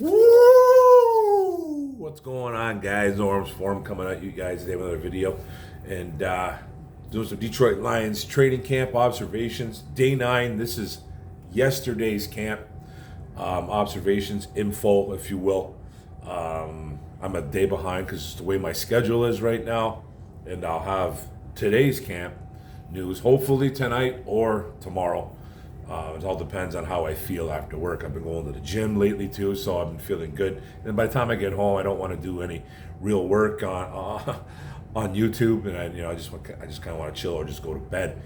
Woo! What's going on, guys? Norm's Forum coming at you guys today with another video. And doing some Detroit Lions training camp observations. Day 9. This is yesterday's camp observations, info, if you will. I'm a day behind because it's the way my schedule is right now. And I'll have today's camp news hopefully tonight or tomorrow. It all depends on how I feel after work. I've been going to the gym lately too, so I've been feeling good. And by the time I get home, I don't want to do any real work on YouTube, and I just kind of want to chill or just go to bed.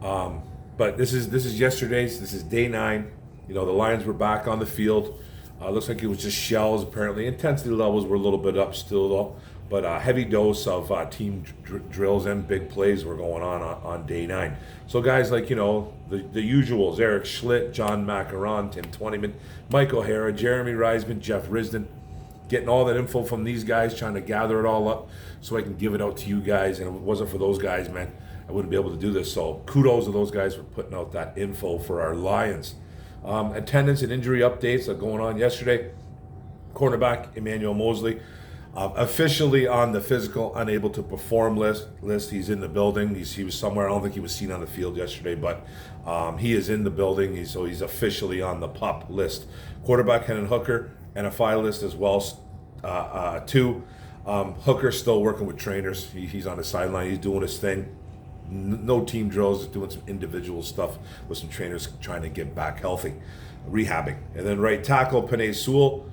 But this is yesterday's. This is day 9. The Lions were back on the field. Looks like it was just shells apparently. Intensity levels were a little bit up still though. But a heavy dose of team drills and big plays were going on day 9. So guys like, the usuals, Eric Schlitt, John Macaron, Tim Twentyman, Mike O'Hara, Jeremy Reisman, Jeff Risden, getting all that info from these guys, trying to gather it all up so I can give it out to you guys. And if it wasn't for those guys, man, I wouldn't be able to do this. So kudos to those guys for putting out that info for our Lions. Attendance and injury updates are going on yesterday. Cornerback Emmanuel Mosley, officially on the physical unable to perform list. He's in the building. He was somewhere. I don't think he was seen on the field yesterday, but he is in the building. He's officially on the PUP list. Quarterback Hendon Hooker, NFI list as well. Two. Hooker still working with trainers. He's on the sideline. He's doing his thing. No team drills. He's doing some individual stuff with some trainers trying to get back healthy, rehabbing. And then right tackle Penei Sewell.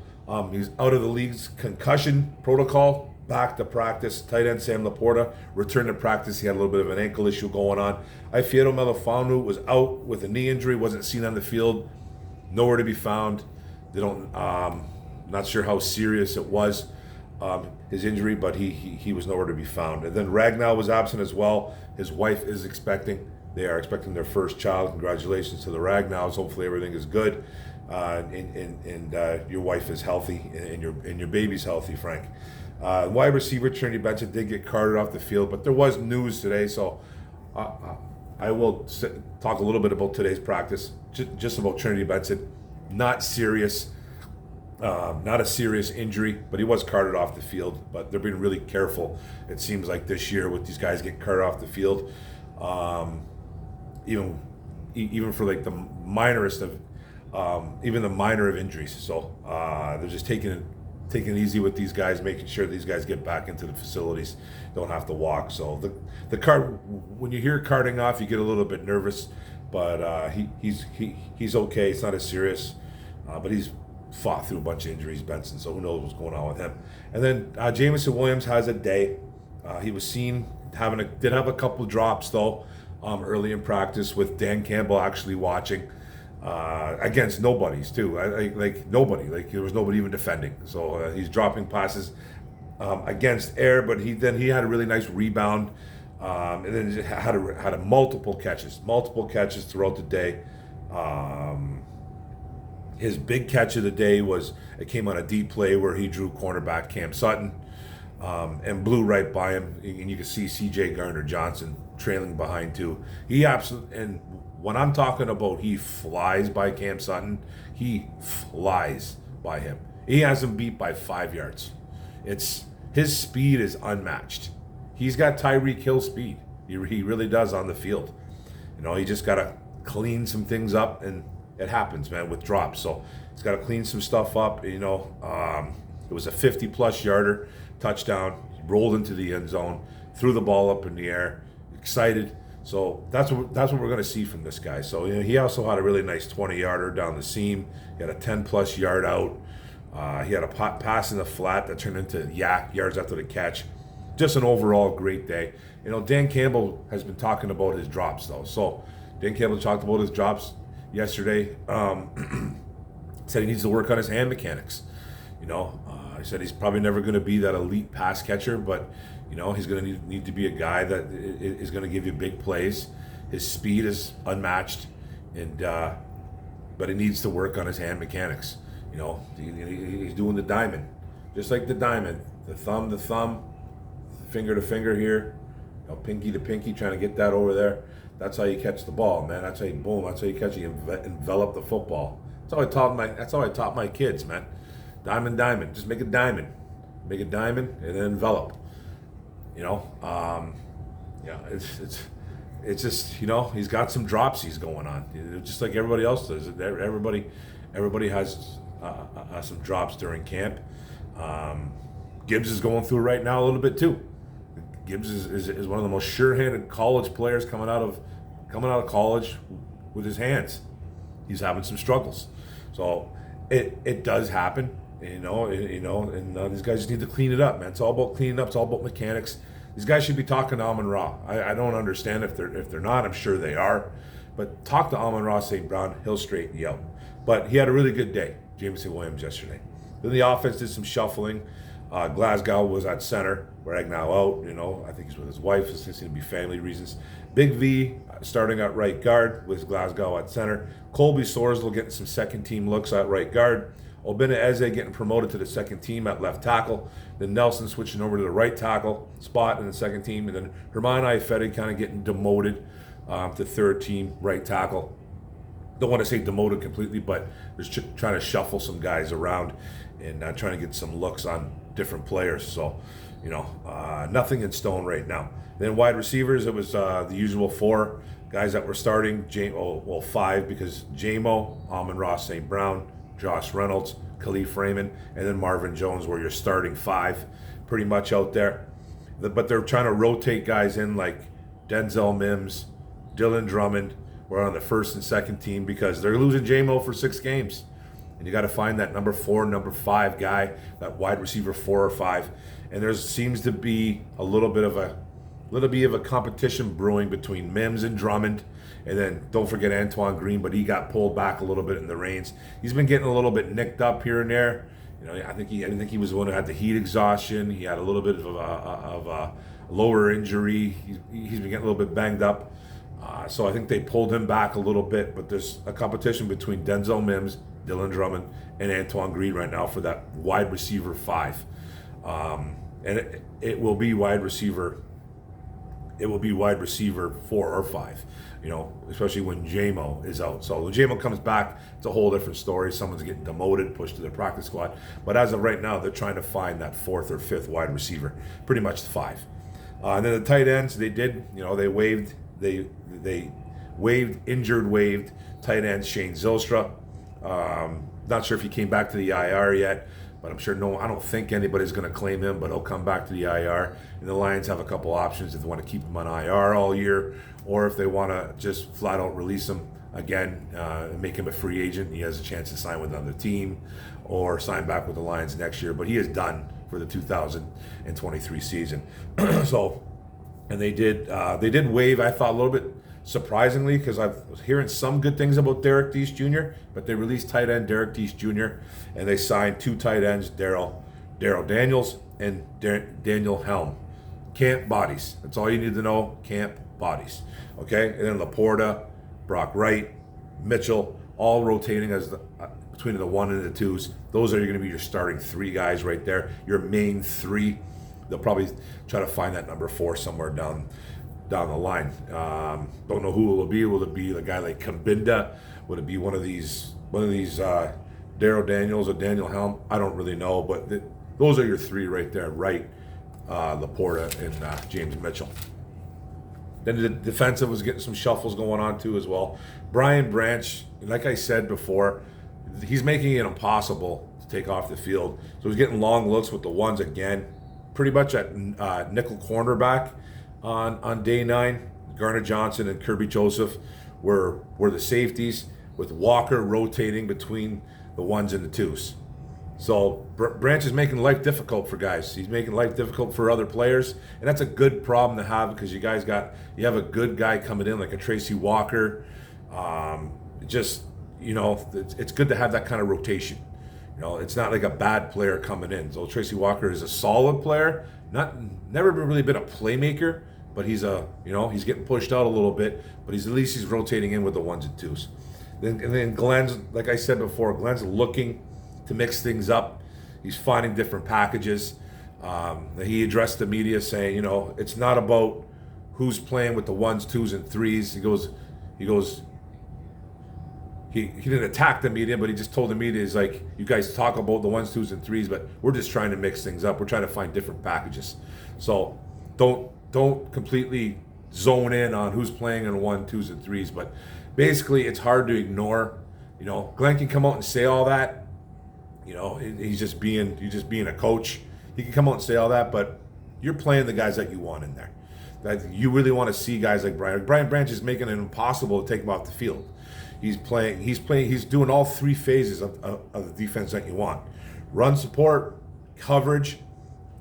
He's out of the league's concussion protocol, back to practice. Tight end Sam Laporta returned to practice. He had a little bit of an ankle issue going on. Ifeatu Melifonwu was out with a knee injury, wasn't seen on the field, nowhere to be found. They don't, not sure how serious it was, his injury, but he was nowhere to be found. And then Ragnow was absent as well. His wife is expecting. They are expecting their first child. Congratulations to the Ragnows. Hopefully everything is good. And your wife is healthy, and your baby's healthy, Frank. Wide receiver Trinity Benson did get carted off the field, but there was news today, so I will talk a little bit about today's practice, just about Trinity Benson. Not serious, not a serious injury, but he was carted off the field. But they're being really careful, it seems like, this year with these guys getting carted off the field, even for like the minorest of. Even the minor of injuries. So they're just taking it easy with these guys, making sure these guys get back into the facilities, don't have to walk. So the cart, when you hear carting off, you get a little bit nervous, but he's okay. It's not as serious, but he's fought through a bunch of injuries, Benson. So who knows what's going on with him? And then Jameson Williams has a day. He was seen did have a couple drops though early in practice, with Dan Campbell actually watching. Against nobodies too, like nobody, like there was nobody even defending. So he's dropping passes against air, but he had a really nice rebound, and then had a multiple catches throughout the day. His big catch of the day it came on a deep play where he drew cornerback Cam Sutton and blew right by him, and you can see CJ Gardner-Johnson trailing behind too. He absolutely, and when I'm talking about he flies by Cam Sutton, he flies by him. He has him beat by 5 yards. His speed is unmatched. He's got Tyreek Hill speed. He really does on the field. He just got to clean some things up, and it happens, man, with drops. So he's got to clean some stuff up. It was a 50-plus yarder touchdown. He rolled into the end zone, threw the ball up in the air, excited. So that's what we're going to see from this guy. So he also had a really nice 20-yarder down the seam. He had a 10-plus yard out. He had a pass in the flat that turned into yards after the catch. Just an overall great day. Dan Campbell has been talking about his drops though. So Dan Campbell talked about his drops yesterday. Said he needs to work on his hand mechanics. He said he's probably never going to be that elite pass catcher, but he's going to need to be a guy that is going to give you big plays. His speed is unmatched, but he needs to work on his hand mechanics. He's doing the diamond, just like the diamond. The thumb, finger to finger here, pinky to pinky, trying to get that over there. That's how you catch the ball, man. That's how you catch it. You envelop the football. That's how I taught my kids, man. diamond. Just make a diamond, and then envelop. You know, yeah, it's just, you know, he's got some dropsies going on, just like everybody else does. Everybody has some drops during camp. Gibbs is going through right now a little bit too. Gibbs is one of the most sure-handed college players coming out of college with his hands. He's having some struggles, so it does happen, and these guys just need to clean it up, man. It's all about cleaning up. It's all about mechanics. These guys should be talking to Amon-Ra. I don't understand if they're not. I'm sure they are, but talk to Amon-Ra St. Brown. He'll straighten you out. But he had a really good day, Jameson Williams, yesterday. Then the offense did some shuffling. Glasgow was at center. Ragnow out. I think he's with his wife. It seems to be family reasons. Big V starting at right guard with Glasgow at center. Colby Sorsdal getting some second team looks at right guard. Obina Eze getting promoted to the second team at left tackle. Then Nelson switching over to the right tackle spot in the second team. And then Herman Ifedi kind of getting demoted to third team right tackle. Don't want to say demoted completely, but just trying to shuffle some guys around and trying to get some looks on different players. So, nothing in stone right now. Then wide receivers, it was the usual four guys that were starting. Five, because Jamo, Amon-Ra St. Brown, Josh Reynolds, Khalif Raymond, and then Marvin Jones were your starting five pretty much out there. But they're trying to rotate guys in like Denzel Mims, Dylan Drummond were on the first and second team because they're losing Jamo for 6 games. And you got to find that number 4, number 5 guy, that wide receiver 4 or 5. And there seems to be a little bit of a competition brewing between Mims and Drummond. And then don't forget Antoine Green, but he got pulled back a little bit in the reins. He's been getting a little bit nicked up here and there. I think he was the one who had the heat exhaustion. He had a little bit of a lower injury. He's been getting a little bit banged up. So I think they pulled him back a little bit. But there's a competition between Denzel Mims, Dylan Drummond, and Antoine Green right now for that wide receiver 5. And it will be wide receiver. It will be wide receiver 4 or 5, especially when Jamo is out. So when Jamo comes back, it's a whole different story. Someone's getting demoted, pushed to their practice squad. But as of right now, they're trying to find that 4th or 5th wide receiver, pretty much 5. And then the tight ends, they did, they waived injured tight end Shane Zylstra. Not sure if he came back to the IR yet, but I'm sure I don't think anybody's going to claim him, but he'll come back to the IR. And the Lions have a couple options if they want to keep him on IR all year, or if they want to just flat out release him again and make him a free agent. He has a chance to sign with another team or sign back with the Lions next year, but he is done for the 2023 season. And they did waive, I thought, a little bit surprisingly, because I was hearing some good things about Derek Deese Jr., but they released tight end Derek Deese Jr., and they signed 2 tight ends, Daryl Daniels and Daniel Helm. Camp bodies. That's all you need to know, camp bodies. Okay? And then Laporta, Brock Wright, Mitchell, all rotating as between the 1 and the 2s. Those are going to be your starting 3 guys right there, your main 3. They'll probably try to find that number 4 somewhere down the line. Don't know who it will be. Will it be a guy like Kambinda? Would it be one of these Daryl Daniels or Daniel Helm? I don't really know, but those are your 3 right there, Wright, Laporta, and James Mitchell. Then the defensive was getting some shuffles going on too as well. Brian Branch, like I said before, he's making it impossible to take off the field. So he's getting long looks with the ones again, pretty much at nickel cornerback. On day 9, Gardner-Johnson and Kirby Joseph were the safeties, with Walker rotating between the 1s and the 2s. So Branch is making life difficult for guys. He's making life difficult for other players, and that's a good problem to have because you have a good guy coming in like a Tracy Walker. It's good to have that kind of rotation. It's not like a bad player coming in. So Tracy Walker is a solid player, never really been a playmaker, but he's getting pushed out a little bit, but at least he's rotating in with the 1s and 2s. Then Glenn's, like I said before, Glenn's looking to mix things up. He's finding different packages. He addressed the media saying, it's not about who's playing with the 1s, 2s, and 3s. He goes, he didn't attack the media, but he just told the media, he's like, you guys talk about the 1s, 2s, and 3s, but we're just trying to mix things up. We're trying to find different packages. So don't completely zone in on who's playing in 1, 2s, and 3s. But basically, it's hard to ignore. Glenn can come out and say all that. He's just being a coach. He can come out and say all that, but you're playing the guys that you want in there. That you really want to see guys like Brian. Brian Branch is making it impossible to take him off the field. He's doing all 3 phases of the defense that you want: run support, coverage,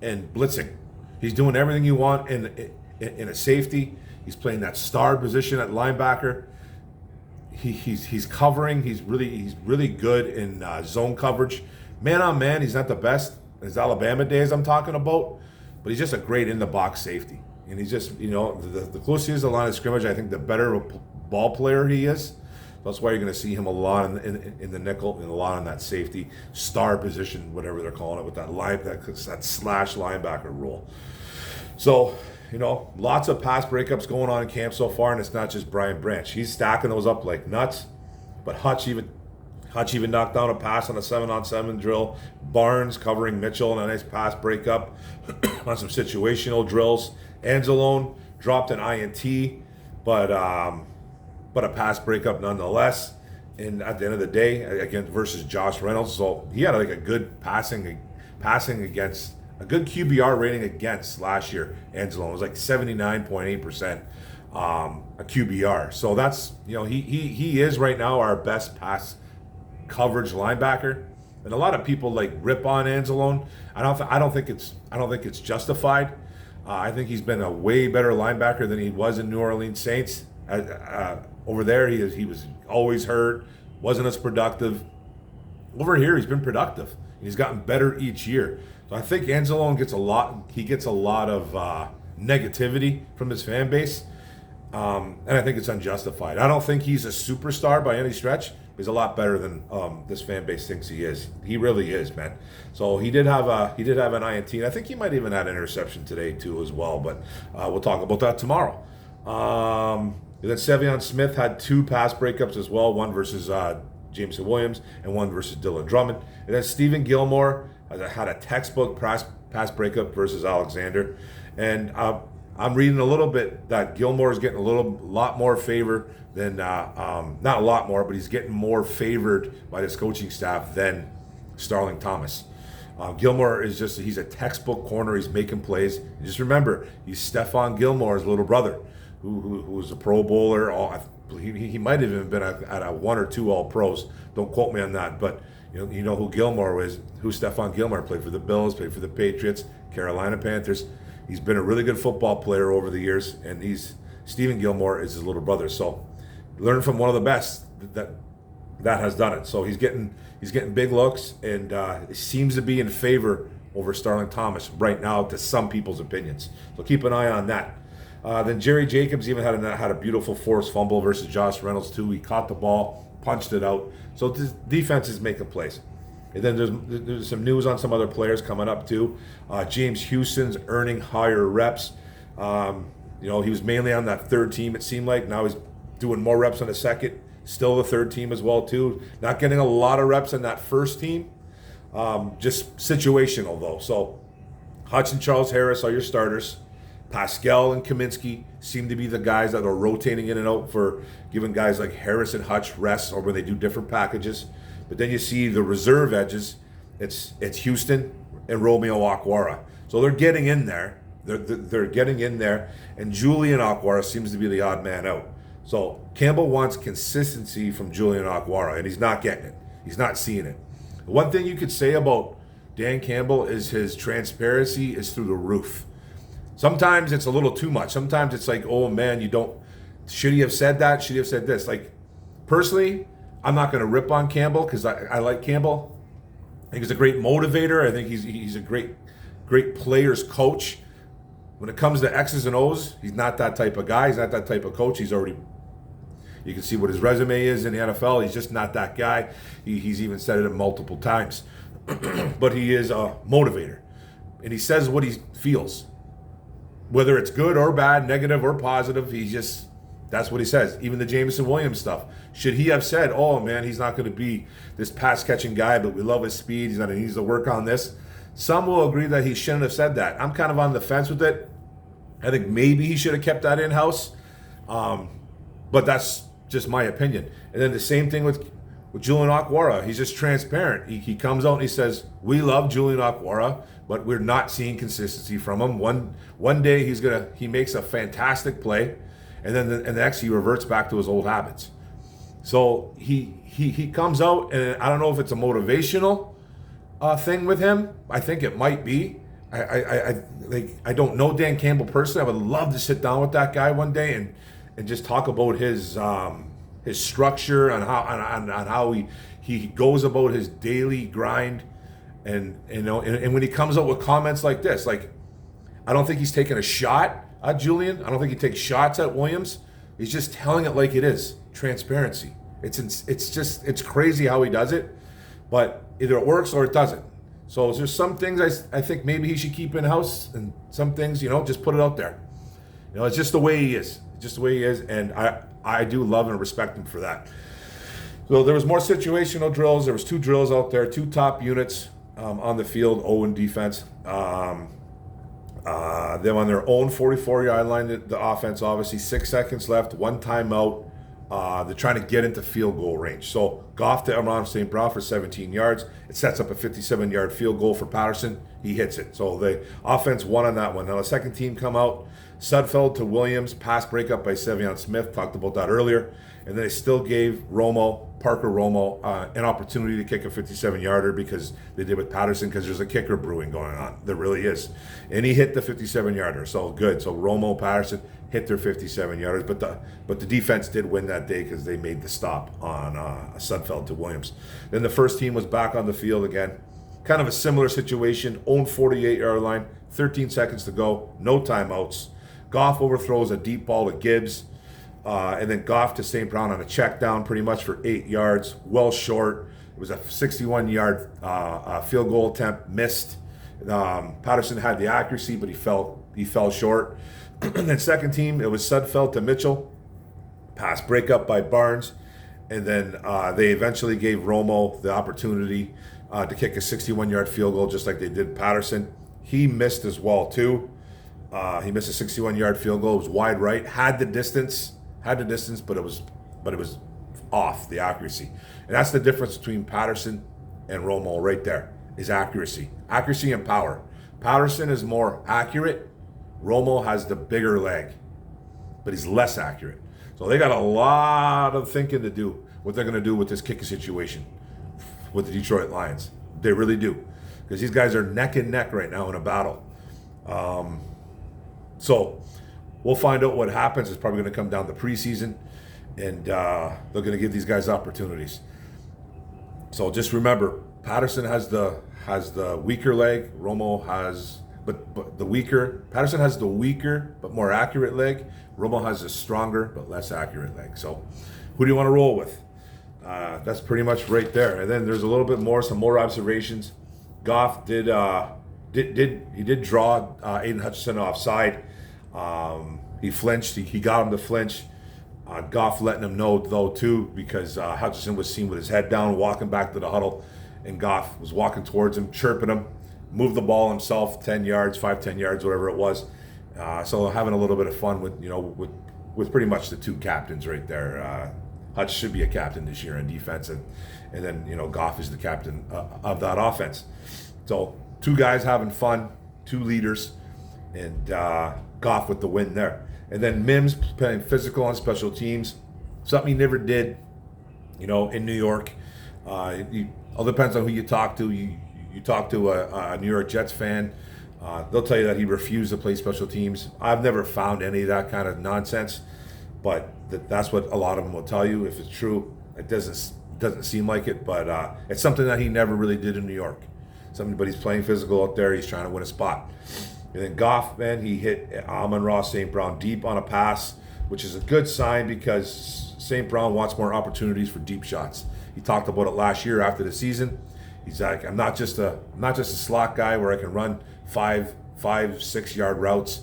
and blitzing. He's doing everything you want in a safety. He's playing that star position at linebacker. He's covering. He's really good in zone coverage. Man on man, he's not the best. His Alabama days I'm talking about, but he's just a great in the box safety. And he's just, the closer he is to the line of scrimmage, I think the better of a ball player he is. That's why you're going to see him a lot in the nickel and a lot in that safety star position, whatever they're calling it, with that slash linebacker role. So, lots of pass breakups going on in camp so far, and it's not just Brian Branch. He's stacking those up like nuts. But Hutch even knocked down a pass on a 7-on-7 drill. Barnes covering Mitchell in a nice pass breakup on some situational drills. Anzalone dropped an INT, but a pass breakup nonetheless. And at the end of the day, again versus Josh Reynolds, so he had like a good passing against, a good QBR rating against last year. Anzalone was like 79.8% a QBR. So that's he is right now our best pass coverage linebacker. And a lot of people like rip on Anzalone. I don't think it's justified. I think he's been a way better linebacker than he was in New Orleans Saints. Over there, he was always hurt, wasn't as productive. Over here, he's been productive. He's gotten better each year. So I think Anzalone gets a lot of negativity from his fan base, and I think it's unjustified. I don't think he's a superstar by any stretch. He's a lot better than this fan base thinks he is. He really is, man. So he did have an INT. I think he might even had an interception today too as well. But we'll talk about that tomorrow. Then Sevion Smith had 2 pass breakups as well. One versus Jameson Williams and one versus Dylan Drummond. And then Stephen Gilmore had a textbook pass breakup versus Alexander. And I'm reading a little bit that Gilmore is getting a lot more favor than, not a lot more, but he's getting more favored by this coaching staff than Starling Thomas. Gilmore he's a textbook corner. He's making plays. And just remember, he's Stephon Gilmore's little brother, who was a Pro Bowler. He might have even been at a 1 or 2 All-Pros. Don't quote me on that, but you know who Gilmore is, who Stephon Gilmore played for the Bills, played for the Patriots, Carolina Panthers. He's been a really good football player over the years, and Stephen Gilmore is his little brother. So learn from one of the best that has done it. So he's getting big looks, and it seems to be in favor over Starling Thomas right now, to some people's opinions. So keep an eye on that. Then Jerry Jacobs even had a beautiful forced fumble versus Josh Reynolds too. He caught the ball, punched it out. So this defense is making plays. And then there's some news on some other players coming up too. James Houston's earning higher reps. He was mainly on that third team, it seemed like. Now he's doing more reps on the second. Still the third team as well too. Not getting a lot of reps in that first team. Just situational though. So Hutch and Charles Harris are your starters. Pascal and Kaminsky seem to be the guys that are rotating in and out for giving guys like Harris and Hutch rests, or when they do different packages. But then you see the reserve edges. It's Houston and Romeo Okwara. So they're getting in there. They're getting in there. And Julian Okwara seems to be the odd man out. So Campbell wants consistency from Julian Okwara, and he's not getting it. He's not seeing it. One thing you could say about Dan Campbell is his transparency is through the roof. Sometimes it's a little too much. Sometimes it's like, oh man, should he have said that? Should he have said this? Like, personally, I'm not going to rip on Campbell because I like Campbell. I think he's a great motivator. I think he's a great players coach. When it comes to X's and O's, he's not that type of guy. He's not that type of coach. You can see what his resume is in the NFL. He's just not that guy. He's even said it multiple times. But he is a motivator. And he says what he feels. Whether it's good or bad, negative or positive, That's what he says. Even the Jameson Williams stuff. Should he have said, oh man, he's not going to be this pass catching guy, but we love his speed. He needs to work on this. Some will agree that he shouldn't have said that. I'm kind of on the fence with it. I think maybe he should have kept that in-house. But that's just my opinion. And then the same thing with Julian Okwara. He's just transparent. He comes out and he says, we love Julian Okwara, but we're not seeing consistency from him. One day he makes a fantastic play, and then the next he reverts back to his old habits. So he comes out, and I don't know if it's a motivational thing with him. I think it might be. I don't know Dan Campbell personally. I would love to sit down with that guy one day and just talk about his structure and how he goes about his daily grind, and when he comes out with comments like this, like, I don't think he's taking a shot at Julian. I don't think he takes shots at Williams. He's just telling it like it is. Transparency. It's crazy how he does it, but either it works or it doesn't. So there's some things I think maybe he should keep in house, and some things, just put it out there. It's just the way he is. Just the way he is, and I do love and respect him for that. So there was more situational drills. There was 2 drills out there, 2 top units on the field, in defense. Them on their own 44-yard line, the offense, obviously 6 seconds left, 1 timeout. They're trying to get into field goal range. So Goff to Amon St. Brown for 17 yards. It sets up a 57-yard field goal for Patterson. He hits it. So the offense won on that one. Now the second team come out. Sudfeld to Williams, pass breakup by Sevion Smith. Talked about that earlier. And then they still gave Parker Romo, an opportunity to kick a 57-yarder because they did with Patterson, because there's a kicker brewing going on. There really is. And he hit the 57-yarder. So good. So Romo, Patterson hit their 57-yarders. But the defense did win that day because they made the stop on Sudfeld to Williams. Then the first team was back on the field again. Kind of a similar situation. Own 48-yard line. 13 seconds to go. No timeouts. Goff overthrows a deep ball to Gibbs. And then Goff to St. Brown on a check down pretty much for 8 yards. Well short. It was a 61-yard field goal attempt. Missed. Patterson had the accuracy, but he fell short. And then second team, it was Sudfeld to Mitchell. Pass breakup by Barnes. And then they eventually gave Romo the opportunity to kick a 61-yard field goal just like they did Patterson. He missed as well, too. He missed a 61-yard field goal. It was wide right. Had the distance, but it was off, the accuracy. And that's the difference between Patterson and Romo right there, is accuracy. Accuracy and power. Patterson is more accurate. Romo has the bigger leg, but he's less accurate. So they got a lot of thinking to do, what they're going to do with this kicking situation with the Detroit Lions. They really do. Because these guys are neck and neck right now in a battle. So we'll find out what happens. It's probably going to come down to preseason, and they're going to give these guys opportunities. So just remember, Patterson has the weaker leg. Romo has, but the weaker. Patterson has the weaker but more accurate leg. Romo has a stronger but less accurate leg. So who do you want to roll with? That's pretty much right there. And then there's a little bit more, some more observations. Goff did draw Aiden Hutchinson offside. He flinched. He got him to flinch. Goff letting him know, though, too, because Hutchinson was seen with his head down, walking back to the huddle, and Goff was walking towards him, chirping him, moved the ball himself 10 yards, 5-10 yards, whatever it was. So having a little bit of fun with pretty much the 2 captains right there. Hutch should be a captain this year in defense, and then Goff is the captain of that offense. So 2 guys having fun, 2 leaders, and Goff with the win there. And then Mims playing physical on special teams, something he never did, in New York. It all depends on who you talk to. You talk to a New York Jets fan, they'll tell you that he refused to play special teams. I've never found any of that kind of nonsense, but that's what a lot of them will tell you. If it's true, it doesn't seem like it, but it's something that he never really did in New York. But he's playing physical out there. He's trying to win a spot. And then Goff, man, he hit Amon-Ra St. Brown deep on a pass, which is a good sign because St. Brown wants more opportunities for deep shots. He talked about it last year after the season. He's like, I'm not just a slot guy where I can run 5-6 yard routes,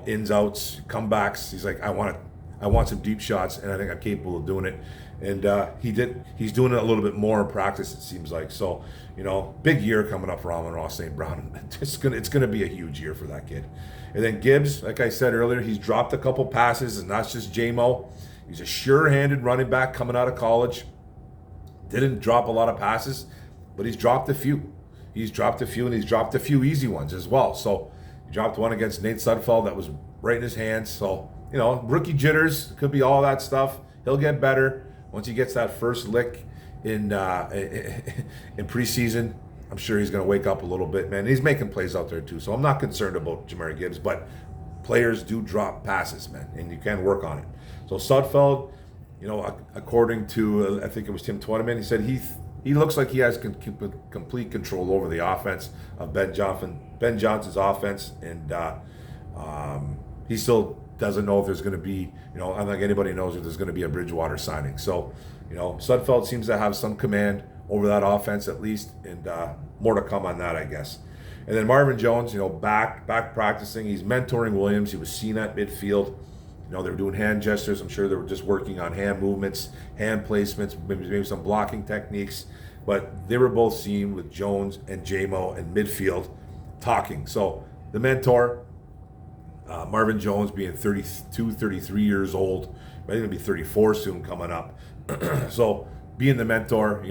ins, outs, comebacks. He's like, I want I want some deep shots, and I think I'm capable of doing it. And he's doing it a little bit more in practice, it seems like. So, big year coming up for Amon-Ra St. Brown. It's gonna be a huge year for that kid. And then Gibbs, like I said earlier, he's dropped a couple passes, and that's just J-Mo. He's a sure-handed running back coming out of college. Didn't drop a lot of passes, but he's dropped a few. He's dropped a few, and he's dropped a few easy ones as well. So he dropped one against Nate Sudfeld that was right in his hands. So, rookie jitters, could be all that stuff. He'll get better once he gets that first lick in preseason. I'm sure he's going to wake up a little bit, man. He's making plays out there too, so I'm not concerned about Jahmyr Gibbs, but players do drop passes, man, and you can work on it. So Sudfeld, according to, I think it was Tim Twentyman, he said he looks like he has complete control over the offense of Ben Johnson's offense, and he still doesn't know if there's going to be, unlike anybody knows if there's going to be a Bridgewater signing. So, Sudfeld seems to have some command over that offense at least, and more to come on that, I guess. And then Marvin Jones, back practicing. He's mentoring Williams. He was seen at midfield. They were doing hand gestures. I'm sure they were just working on hand movements, hand placements, maybe some blocking techniques. But they were both seen with Jones and J-Mo in midfield talking. So the mentor, Marvin Jones, being 32, 33 years old, might even be 34 soon coming up. So being the mentor,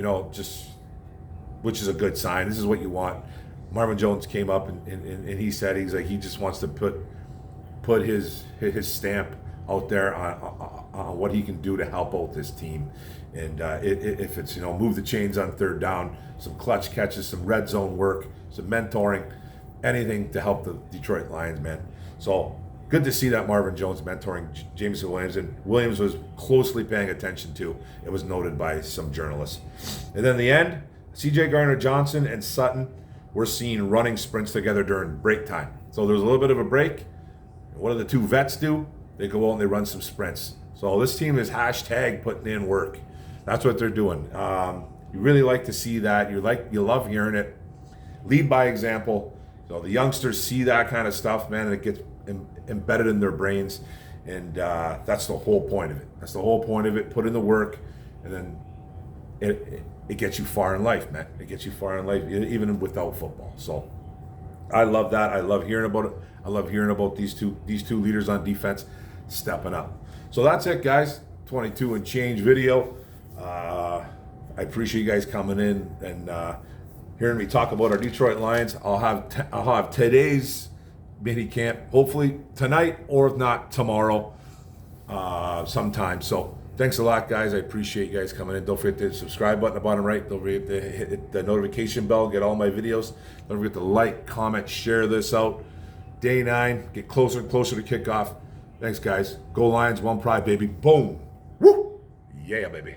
which is a good sign. This is what you want. Marvin Jones came up and he said he just wants to put his stamp out there on what he can do to help out this team. And if it's move the chains on third down, some clutch catches, some red zone work, some mentoring, anything to help the Detroit Lions, man. So good to see that Marvin Jones mentoring Jameson Williams, and Williams was closely paying attention to. It was noted by some journalists. And then the end, CJ Gardner-Johnson and Sutton were seen running sprints together during break time. So there's a little bit of a break. What do the two vets do? They go out and they run some sprints. So this team is hashtag putting in work. That's what they're doing. You really like to see that. You love hearing it. Lead by example. So the youngsters see that kind of stuff, man, and it gets embedded in their brains. And that's the whole point of it. That's the whole point of it. Put in the work, and then it gets you far in life, man. It gets you far in life, even without football. So I love that. I love hearing about it. I love hearing about these two leaders on defense stepping up. So that's it, guys. 22 and change video. I appreciate you guys coming in and hearing me talk about our Detroit Lions. I'll have today's mini camp hopefully tonight, or if not tomorrow, sometime. So thanks a lot, guys. I appreciate you guys coming in. Don't forget to hit the subscribe button at the bottom right. Don't forget to hit the notification bell, get all my videos. Don't forget to like, comment, share this out. Day 9, get closer and closer to kickoff. Thanks, guys. Go Lions, one pride, baby. Boom. Woo! Yeah, baby.